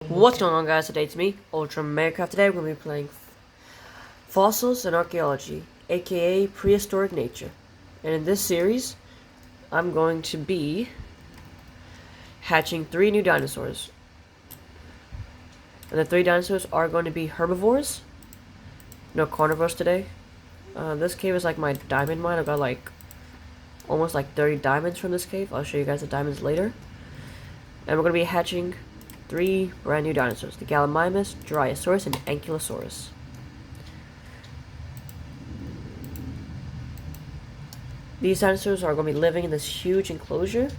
What's going on, guys? Today it's me, UltraMrgaCraft. Today we're going to be playing Fossils and Archaeology, aka Prehistoric Nature. And in this series, I'm going to be hatching 3 new dinosaurs. And the 3 dinosaurs are going to be herbivores, no carnivores today. This cave is like my diamond mine. I got like almost like 30 diamonds from this cave. I'll show you guys the diamonds later. And we're going to be hatching 3 brand new dinosaurs: the Gallimimus, Drysaurus, and Ankylosaurus. These dinosaurs are going to be living in this huge enclosure.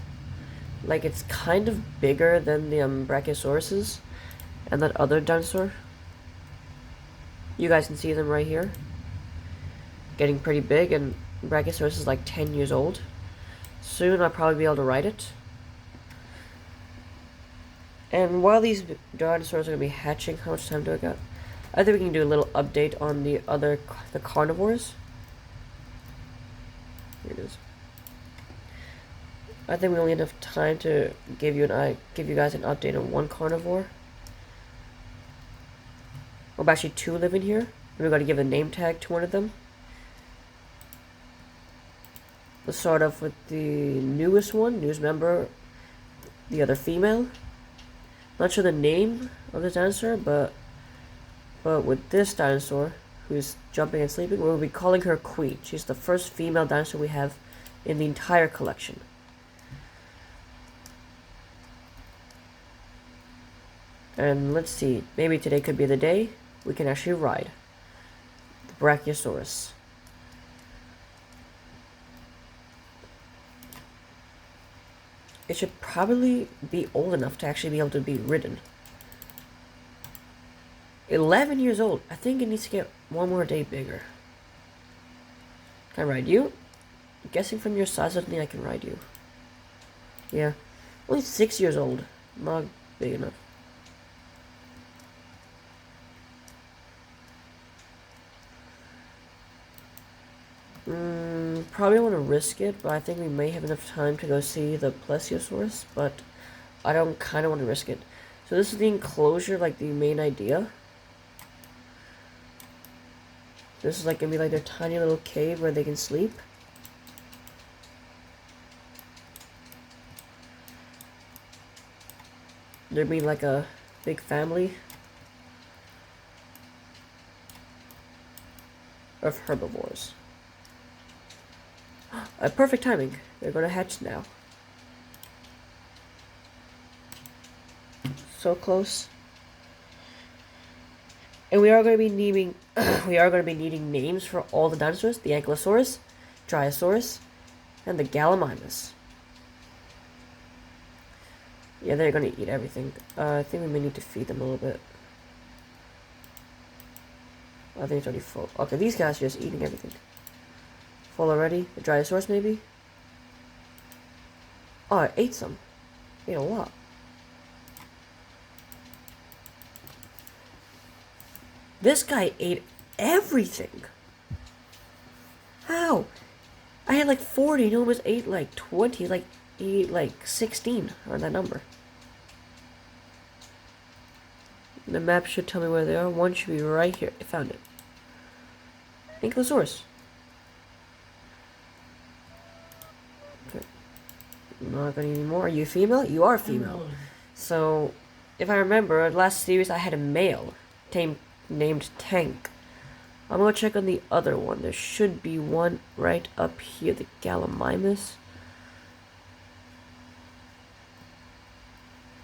Like, it's kind of bigger than the Brachiosauruses and that other dinosaur. You guys can see them right here. Getting pretty big, and Brachiosaurus is like 10 years old. Soon I'll probably be able to ride it. And while these dinosaurs are going to be hatching, how much time do I got? I think we can do a little update on the carnivores. Here it is. I think we only have enough time to give you guys an update on one carnivore. Well, actually 2 live in here. And we're going to give a name tag to one of them. Let's start off with the newest one, newest member, the other female. Not sure the name of the dinosaur, but with this dinosaur, who's jumping and sleeping, we'll be calling her Queen. She's the first female dinosaur we have in the entire collection. And let's see, maybe today could be the day we can actually ride the Brachiosaurus. It should probably be old enough to actually be able to be ridden. 11 years old. I think it needs to get one more day bigger. Can I ride you? I'm guessing from your size, I don't think I can ride you. Yeah. Only 6 years old. Not big enough. Probably want to risk it, but I think we may have enough time to go see the Plesiosaurus, but I don't kind of want to risk it. So this is the enclosure, like the main idea. This is like gonna be like their tiny little cave where they can sleep. They're being like a big family of herbivores. Perfect timing. They're gonna hatch now. So close. And we are gonna be needing names for all the dinosaurs: the Ankylosaurus, Drysaurus, and the Gallimimus. Yeah, they're gonna eat everything. I think we may need to feed them a little bit. I think it's already full. Okay, these guys are just eating everything. Full already? The Drysaurus maybe? Oh, I ate some. Ate a lot. This guy ate everything. How? I had like 40, and he almost ate like 20, like he ate like 16 on that number. The map should tell me where they are. One should be right here. I found it. Ankylosaurus. Okay. I'm not gonna need any more. Are you female? You are female. So, if I remember, last series I had a male named Tank. I'm gonna check on the other one. There should be one right up here, the Gallimimus.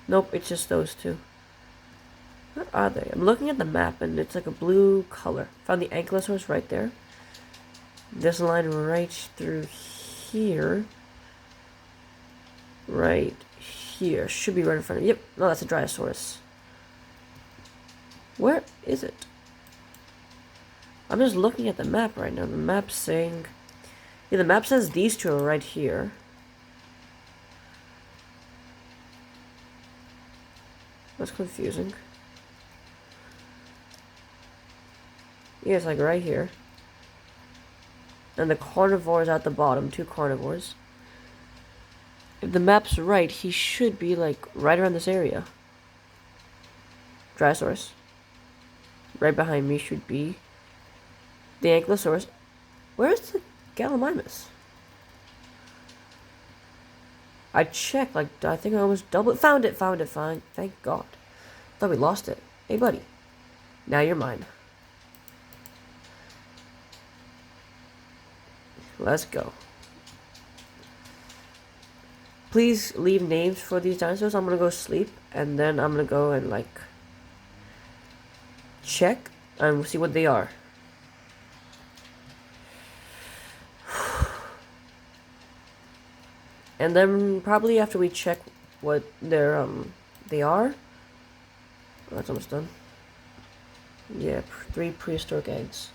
Nope, it's just those 2. Where are they? I'm looking at the map and it's like a blue color. Found the Ankylosaurus right there. This line right through here. Right here. Should be right in front of me. Yep. No, that's a Drysaurus. Where is it? I'm just looking at the map right now. The map's saying... Yeah, the map says these 2 are right here. That's confusing. Yeah, it's like right here. And the carnivores at the bottom. 2 carnivores. If the map's right, he should be like right around this area. Dryosaurus. Right behind me should be the Ankylosaurus. Where's the Gallimimus? I checked, like, I think I almost doubled. Found it, fine. Thank God. Thought we lost it. Hey, buddy. Now you're mine. Let's go. Please leave names for these dinosaurs. I'm gonna go sleep, and then I'm gonna go and, like, check and see what they are. And then probably after we check what they are. Oh, that's almost done. Yeah, 3 prehistoric eggs.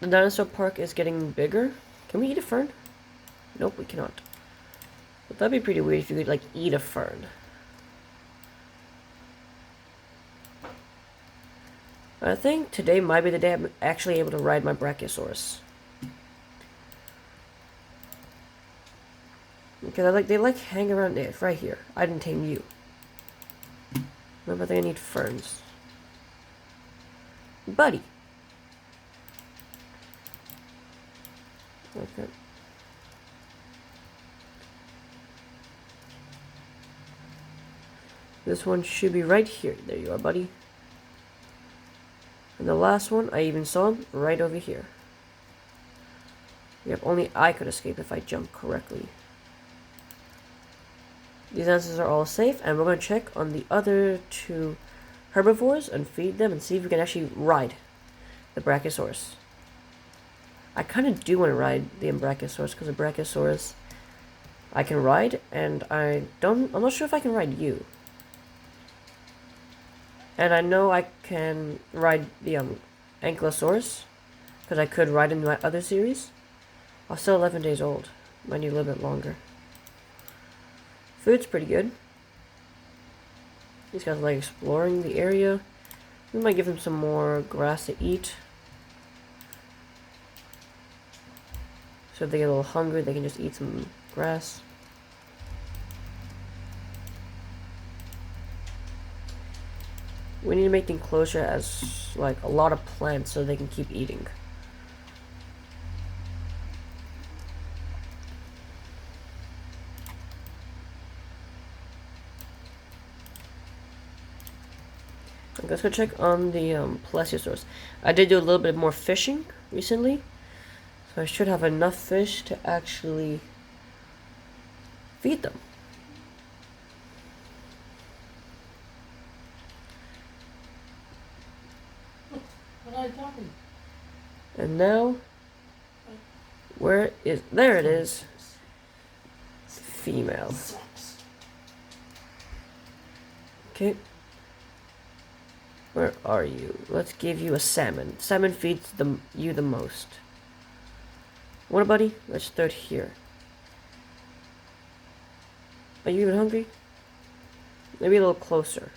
The dinosaur park is getting bigger. Can we eat a fern? Nope, we cannot. But that'd be pretty weird if you could, like, eat a fern. I think today might be the day I'm actually able to ride my Brachiosaurus. Because they hang around it right here. I didn't tame you. Remember, I think I need ferns. Buddy. Okay. This one should be right here. There you are, buddy. And the last one, I even saw him right over here. Yep, only I could escape if I jumped correctly. These answers are all safe, and we're going to check on the other 2 herbivores and feed them and see if we can actually ride the Brachiosaurus. I kind of do want to ride the Brachiosaurus because the Brachiosaurus I can ride, and I'm not sure if I can ride you. And I know I can ride the Ankylosaurus, because I could ride in my other series. I'm still 11 days old. Might need a little bit longer. Food's pretty good. These guys like exploring the area. We might give them some more grass to eat. So if they get a little hungry, they can just eat some grass. We need to make the enclosure as, like, a lot of plants so they can keep eating. Okay, let's go check on the Plesiosaurus. I did do a little bit more fishing recently, so I should have enough fish to actually feed them. And now, there it is. Female. Okay. Where are you? Let's give you a salmon. Salmon feeds you the most. What, buddy? Let's start here. Are you even hungry? Maybe a little closer.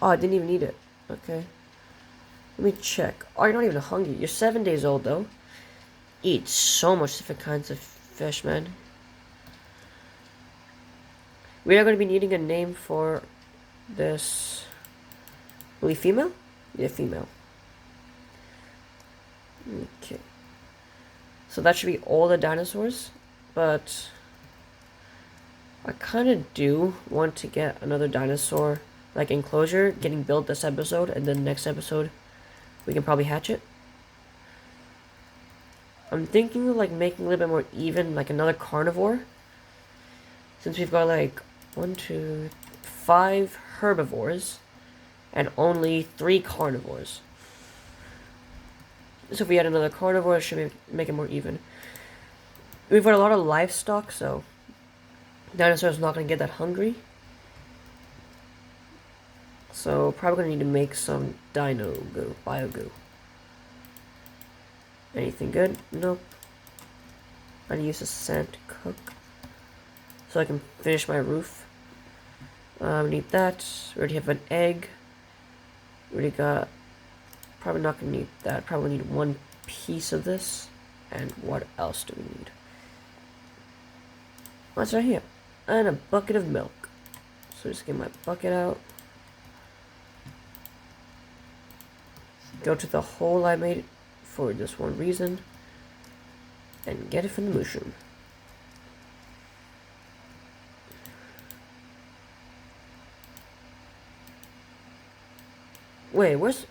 Oh, I didn't even eat it. Okay. Let me check. Oh, you're not even hungry. You're 7 days old, though. Eat so much different kinds of fish, man. We are going to be needing a name for this. Will he female? Yeah, female. Okay. So that should be all the dinosaurs. But I kind of do want to get another dinosaur, like, enclosure getting built this episode, and then next episode we can probably hatch it. I'm thinking of, like, making a little bit more even, like another carnivore, since we've got, like, 1, 2, 5 herbivores and only 3 carnivores. So if we add another carnivore, it should make it more even. We've got a lot of livestock, so dinosaurs not going to get that hungry. So probably going to need to make some dino goo, bio goo. Anything good? Nope. I need to use the sand to cook, so I can finish my roof. We need that. We already have an egg. We already got... Probably not going to need that. Probably need one piece of this. And what else do we need? What's right here? And a bucket of milk. So just get my bucket out. Go to the hole I made for this one reason. And get it from the mushroom. Wait, where's...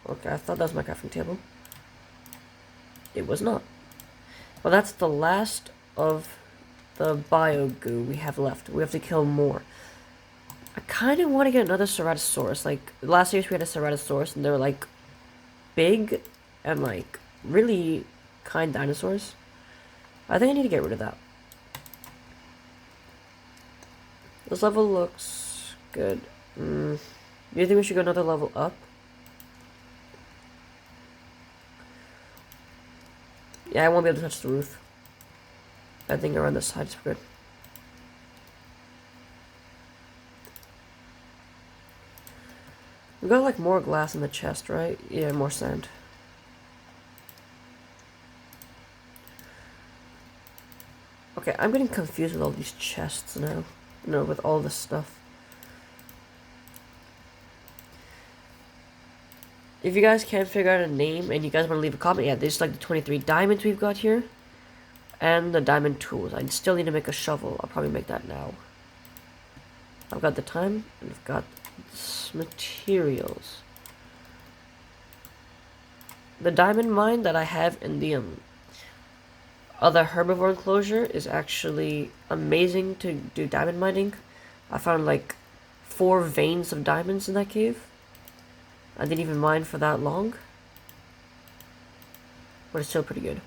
Okay, I thought that was my crafting table. It was not. Well, that's the last of the bio goo we have left. We have to kill more. I kind of want to get another Ceratosaurus. Like, last year we had a Ceratosaurus, and they were, like, big and, like, really kind dinosaurs. I think I need to get rid of that. This level looks good. Do you think we should go another level up? Yeah, I won't be able to touch the roof. I think around the side is good. We got like more glass in the chest, right? Yeah, more sand. Okay, I'm getting confused with all these chests now. No, with all this stuff. If you guys can't figure out a name and you guys want to leave a comment, yeah, there's like the 23 diamonds we've got here. And the diamond tools. I still need to make a shovel. I'll probably make that now. I've got the time and I've got materials. The diamond mine that I have in the other herbivore enclosure is actually amazing to do diamond mining. I found like 4 veins of diamonds in that cave. I didn't even mine for that long. But it's still pretty good.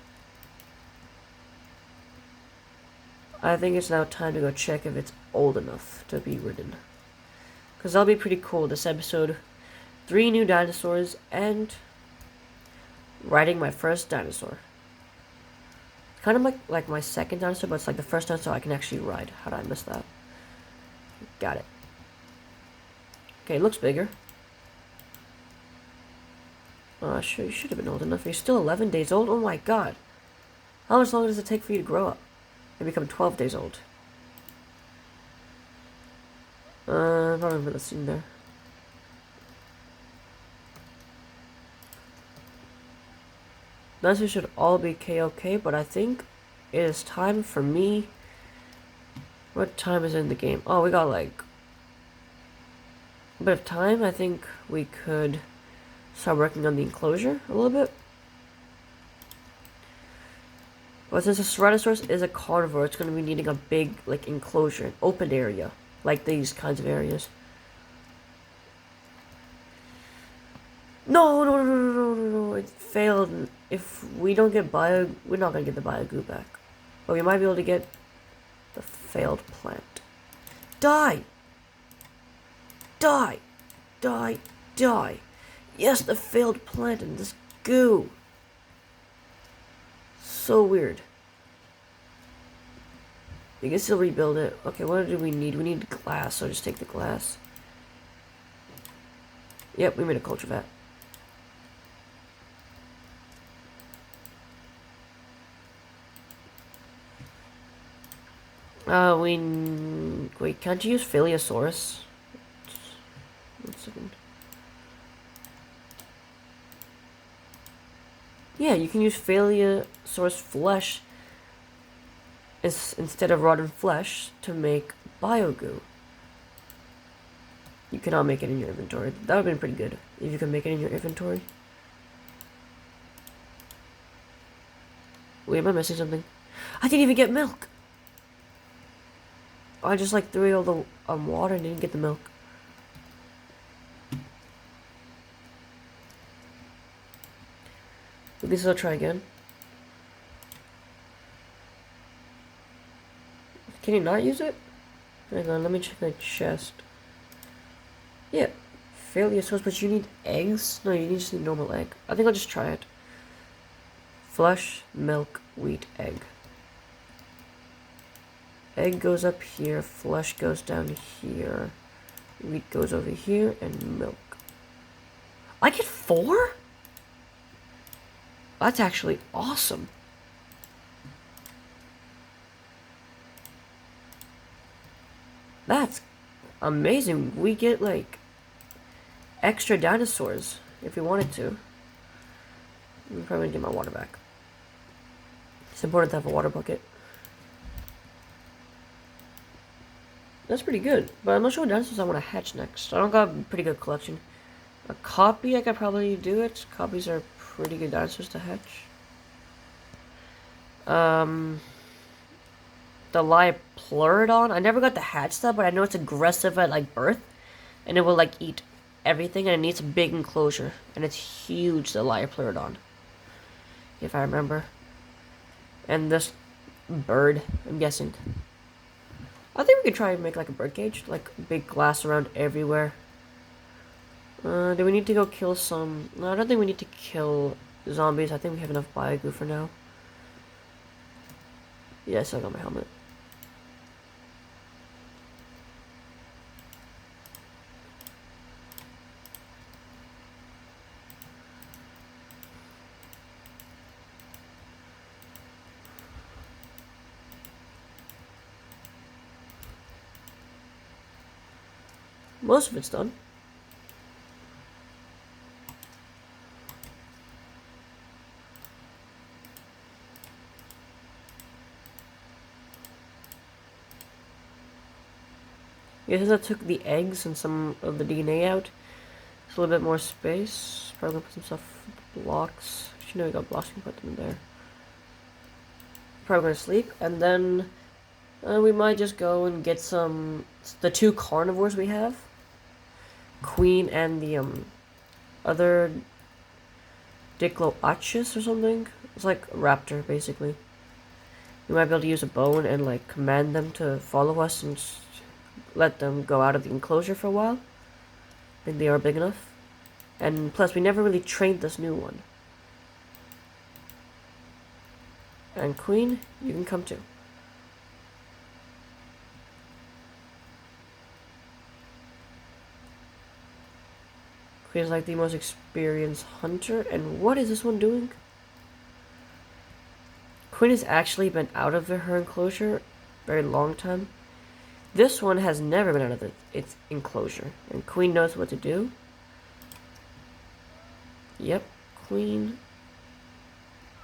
I think it's now time to go check if it's old enough to be ridden. Because that'll be pretty cool this episode. 3 new dinosaurs and riding my first dinosaur. Kind of like my second dinosaur, but it's like the first dinosaur I can actually ride. How did I miss that? Got it. Okay, it looks bigger. Sure, you should have been old enough. You're still 11 days old? Oh my god. How much longer does it take for you to grow up and become 12 days old? Probably put this in there. Dinosaurs should all be K-OK, but I think it is time for me. What time is it in the game? Oh, we got like a bit of time. I think we could start working on the enclosure a little bit. But since a Ceratosaurus is a carnivore, it's going to be needing a big like enclosure, an open area, like these kinds of areas. No, no, no, no, no, no, no, it failed. If we don't get bio, we're not going to get the bio goo back. But we might be able to get the failed plant. Die! Die! Die! Die! Yes, the failed plant and this goo. So weird. We can still rebuild it. Okay, what do we need? We need glass, so just take the glass. Yep, we made a culture vat. Wait, can't you use Philiosaurus? 1 second. Yeah, you can use Philiosaurus flesh instead of rotten flesh to make biogoo. You cannot make it in your inventory. That would have been pretty good if you could make it in your inventory. Wait, am I missing something? I didn't even get milk! I just like threw all the water and didn't get the milk. We can still try again. Can you not use it? Hang on, let me check my chest. Yeah, failure source, but you need eggs? No, you just need normal egg. I think I'll just try it. Flesh, milk, wheat, egg. Egg goes up here, flesh goes down here. Wheat goes over here, and milk. I get 4? That's actually awesome. That's amazing. We get, like, extra dinosaurs if we wanted to. I'm probably gonna get my water back. It's important to have a water bucket. That's pretty good, but I'm not sure what dinosaurs I want to hatch next. I don't got a pretty good collection. A copy, I could probably do it. Copies are pretty good dinosaurs to hatch. The Pleurodon. I never got to hatch that, but I know it's aggressive at like birth, and it will like eat everything, and it needs a big enclosure, and it's huge. The Pleurodon, if I remember. And this bird, I'm guessing. I think we could try and make like a bird cage, like big glass around everywhere. Do we need to go kill some? No, I don't think we need to kill zombies. I think we have enough biogoo for now. Yes, I got my helmet. Most of it's done. Yeah, since I took the eggs and some of the DNA out, it's a little bit more space. Probably gonna put some stuff, blocks. Actually, no, we got blocks, we can put them in there. Probably gonna sleep, and then we might just go and get the 2 carnivores we have. Queen and the other Dicloachus or something. It's like a raptor, basically. We might be able to use a bone and like command them to follow us and let them go out of the enclosure for a while. I think they are big enough. And plus, we never really trained this new one. And Queen, you can come too. Queen is like the most experienced hunter. And what is this one doing? Queen has actually been out of her enclosure a very long time. This one has never been out of its enclosure. And Queen knows what to do. Yep, Queen.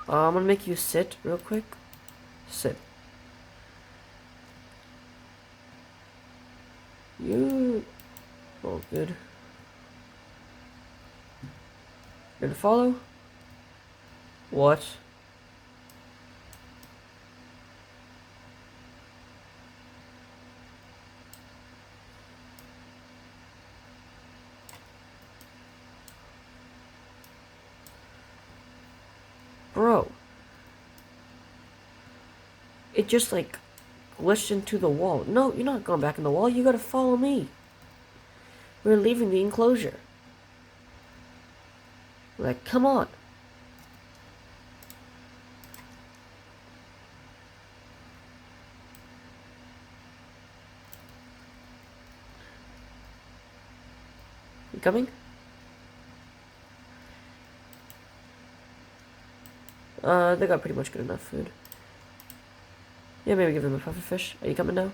I'm gonna make you sit real quick. Sit. You... Oh, good. You're gonna follow? What? Bro. It just like glitched into the wall. No, you're not going back in the wall. You gotta follow me. We're leaving the enclosure. Like, come on. You coming? They got pretty much good enough food. Yeah, maybe give them a puffer fish. Are you coming now?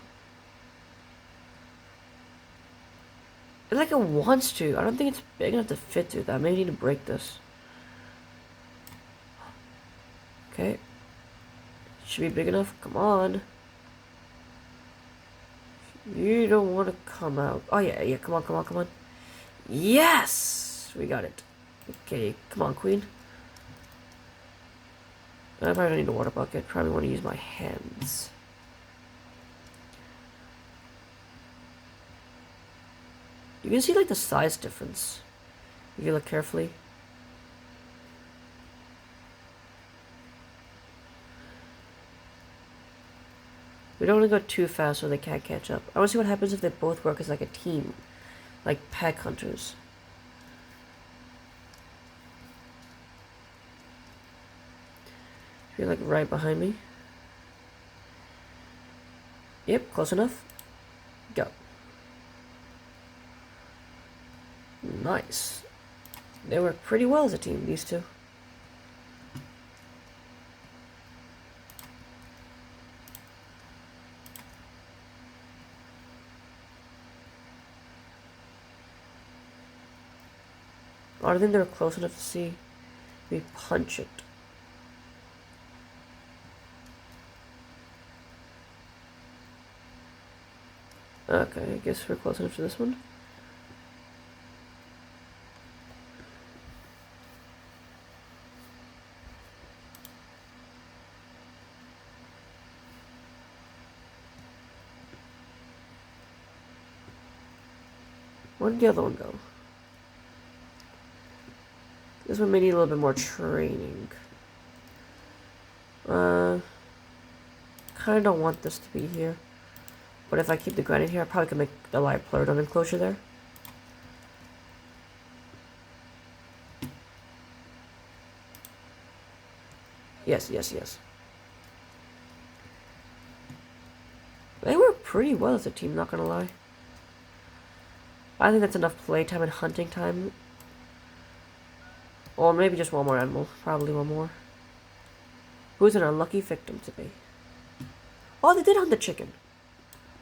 It's like it wants to. I don't think it's big enough to fit through that. Maybe need to break this. Okay. Should be big enough. Come on. You don't want to come out. Oh, yeah, yeah. Come on, come on, come on. Yes! We got it. Okay, come on, Queen. I probably don't need a water bucket. Probably want to use my hands. You can see like the size difference if you look carefully. We don't want to go too fast so they can't catch up. I want to see what happens if they both work as like a team, like pack hunters. You're like right behind me. Yep, close enough. Go. Nice. They work pretty well as a team, these two. Oh, I think they're close enough to see me punch it. Okay, I guess we're close enough to this one. Where did the other one go? This one may need a little bit more training. Kinda don't want this to be here. But if I keep the grind in here, I probably can make the live pleurodon enclosure there. Yes, yes, yes. They work pretty well as a team, not gonna lie. I think that's enough playtime and hunting time. Or maybe just one more animal. Probably one more. Who's an unlucky victim to be? Oh, they did hunt the chicken.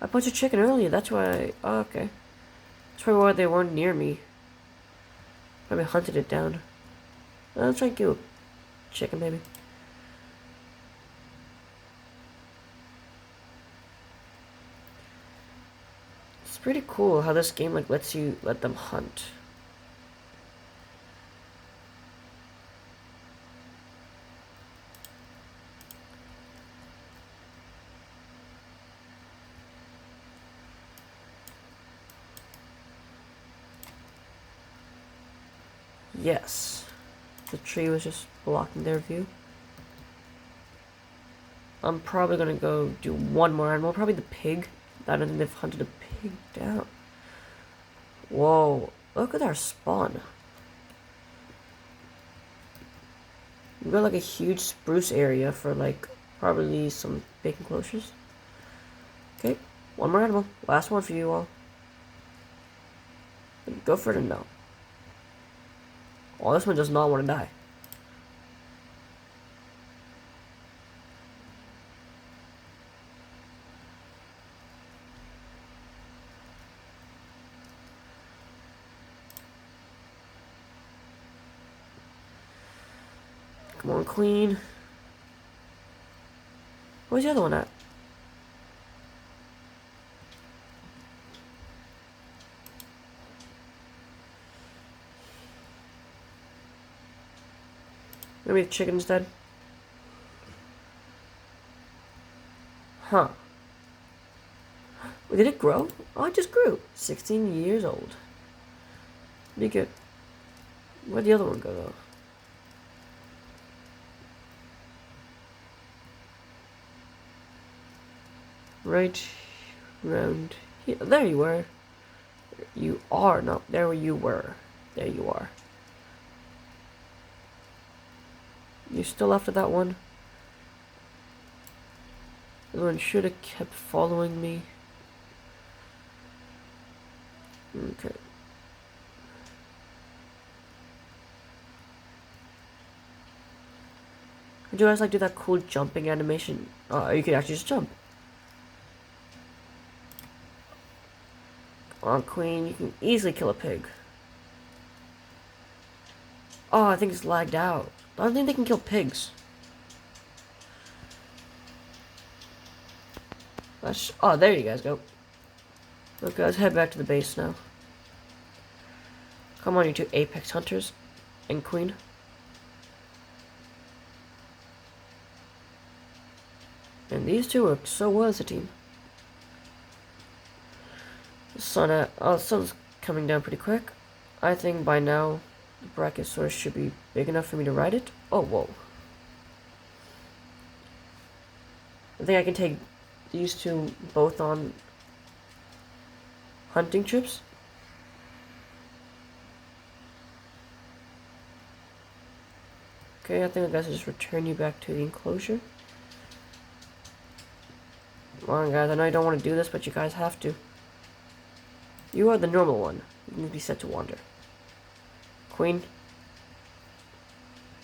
I punched a chicken earlier, that's why oh, okay. That's probably why they weren't near me. Probably hunted it down. Let's try and kill a chicken, maybe. It's pretty cool how this game like lets you let them hunt. Yes. The tree was just blocking their view. I'm probably gonna go do one more animal, probably the pig. I don't think they've hunted a pig down. Whoa, look at our spawn. We've got like a huge spruce area for like probably some big enclosures. Okay, one more animal. Last one for you all. Go for it or no. Oh, this one does not want to die. Come on, queen. Where's the other one at? Maybe the chicken's dead. Huh. Did it grow? Oh, it just grew. 16 years old. Pretty good. Where'd the other one go, though? Right around here. There you were. You are. No, there you were. There you are. You still after that one? The one should have kept following me. Okay. Would you guys like do that cool jumping animation? You could actually just jump. Come on, queen, you can easily kill a pig. Oh, I think it's lagged out. I don't think they can kill pigs. Oh, there you guys go. Okay, let's head back to the base now. Come on, you two apex hunters and queen. And these two work so well as a team. The sun's coming down pretty quick. I think by now the Brachiosaurus should be big enough for me to ride it. Oh, whoa. I think I can take these two both on hunting trips. Okay, I think I gotta just return you back to the enclosure. Come on, guys, I know you don't want to do this, but you guys have to. You are the normal one. You need to be set to wander. Queen.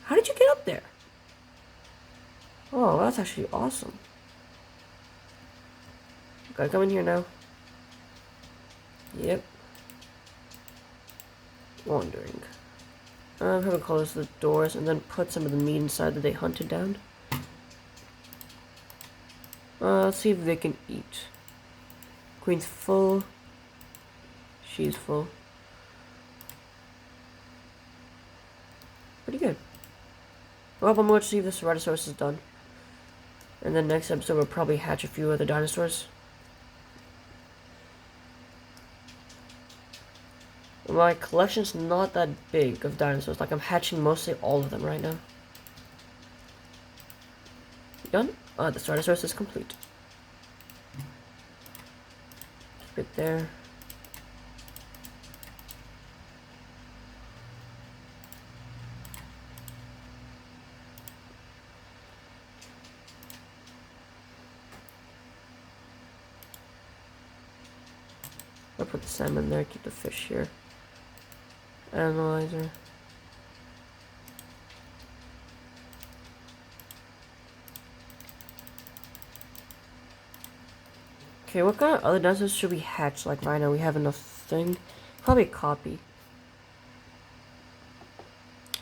How did you get up there? Oh, that's actually awesome. Gotta come in here now. Yep. Wandering. I'm gonna close the doors and then put some of the meat inside that they hunted down. Let's see if they can eat. Queen's full. She's full. Pretty good. Well, I'm going to see if the Ceratosaurus is done. And then next episode we'll probably hatch a few other dinosaurs. My collection's not that big of dinosaurs. Like, I'm hatching mostly all of them right now. Done? The Ceratosaurus is complete. Keep it there. I'll put the salmon there, keep the fish here. Analyzer. Okay, what kind of other dinosaurs should we hatch? Like right now, we have enough thing. Probably a copy.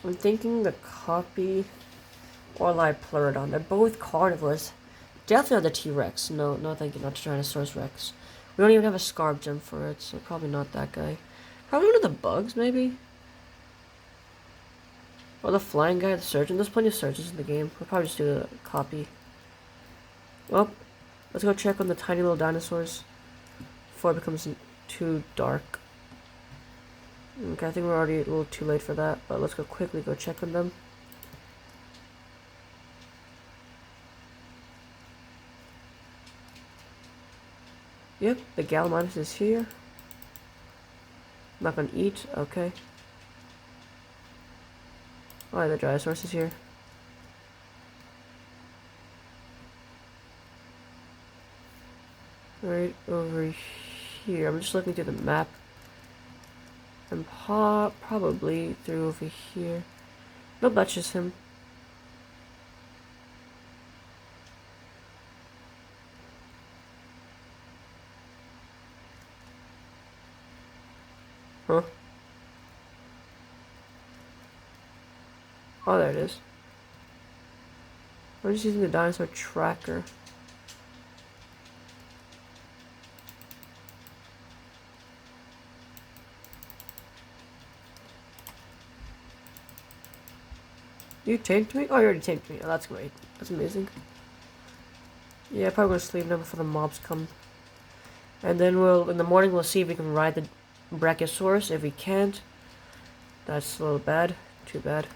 I'm thinking the copy or Pleurodon. They're both carnivores. Definitely not the T-Rex. No, thank you, not Tyrannosaurus Rex. We don't even have a Scarab gem for it, so probably not that guy. Probably one of the bugs, maybe? Or the flying guy, the surgeon. There's plenty of surgeons in the game. We'll probably just do a copy. Well, let's go check on the tiny little dinosaurs before it becomes too dark. Okay, I think we're already a little too late for that, but let's go quickly go check on them. Yep, the Gallimimus is here. I'm not gonna eat, okay. Oh, the Drysaurus is here. Right over here. I'm just looking through the map. And probably through over here. Nope, that's just him. Huh? Oh, there it is. I'm just using the dinosaur tracker. You tamed me? Oh, you already tamed me. Oh, that's great. That's amazing. Yeah, probably gonna sleep now before the mobs come. And then in the morning, we'll see if we can ride the Brachiosaurus. If we can't, that's a little bad. Too bad.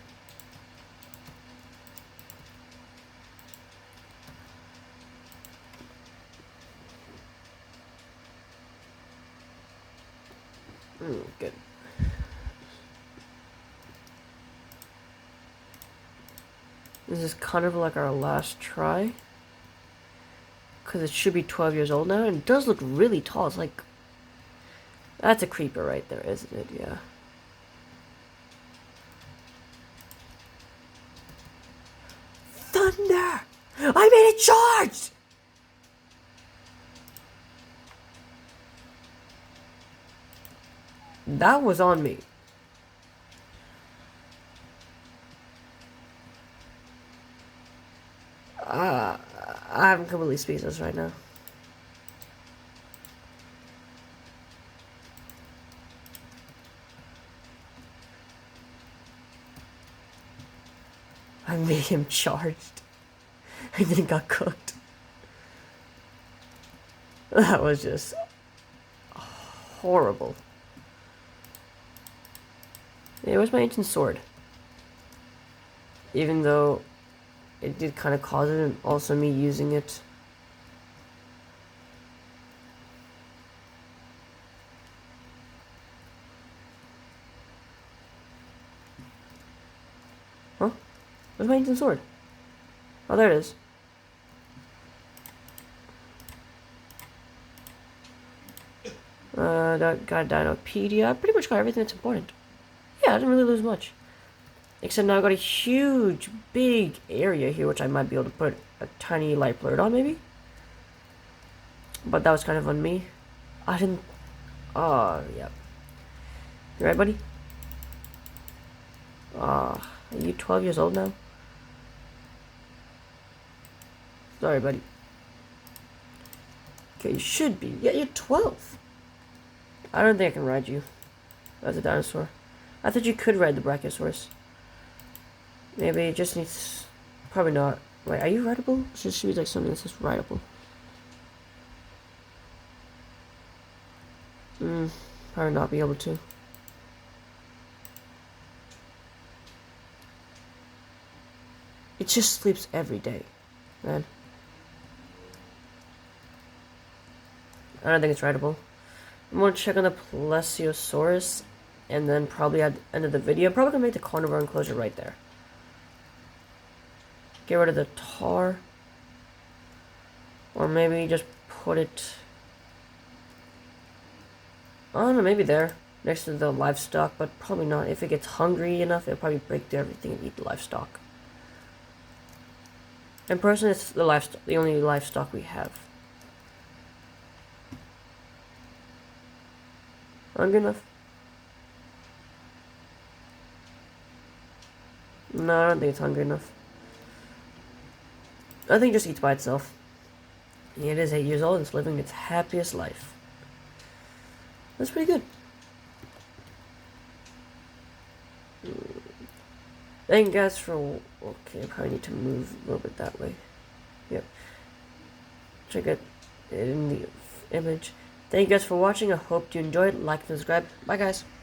Good. This is kind of like our last try. Because it should be 12 years old now, and it does look really tall. It's like... That's a creeper right there, isn't it? Yeah. Thunder! I made it charged! That was on me. I'm completely speechless right now. I made him charged. And then got cooked. That was just horrible. Yeah, where's my ancient sword? Even though it did kind of cause it, and also me using it. Huh? Where's my ancient sword? Oh, there it is. Got Dinopedia. I pretty much got everything that's important. yeah, I didn't really lose much. Except now I got a huge, big area here, which I might be able to put a tiny light blurred on, maybe? But that was kind of on me. I didn't... Oh, yeah. You right, buddy? Are you 12 years old now? Sorry, buddy. Okay, you should be. Yeah, you're 12. I don't think I can ride you as a dinosaur. I thought you could ride the Brachiosaurus. Maybe it just needs... Probably not. Wait, are you rideable? It should be like something that says rideable. Probably not be able to. It just sleeps every day, man. I don't think it's rideable. I'm gonna check on the Plesiosaurus, and then probably at the end of the video, I'm probably gonna make the carnivore enclosure right there. Get rid of the tar. Or maybe just put it... I don't know, maybe there. Next to the livestock, but probably not. If it gets hungry enough, it'll probably break through everything and eat the livestock. And personally, it's the only livestock we have. Hungry enough? No, I don't think it's hungry enough. I think it just eats by itself. It is 8 years old and it's living its happiest life. That's pretty good. Thank you guys for... Okay, I probably need to move a little bit that way. Yep. Check it in the image. Thank you guys for watching. I hope you enjoyed. Like and subscribe. Bye, guys.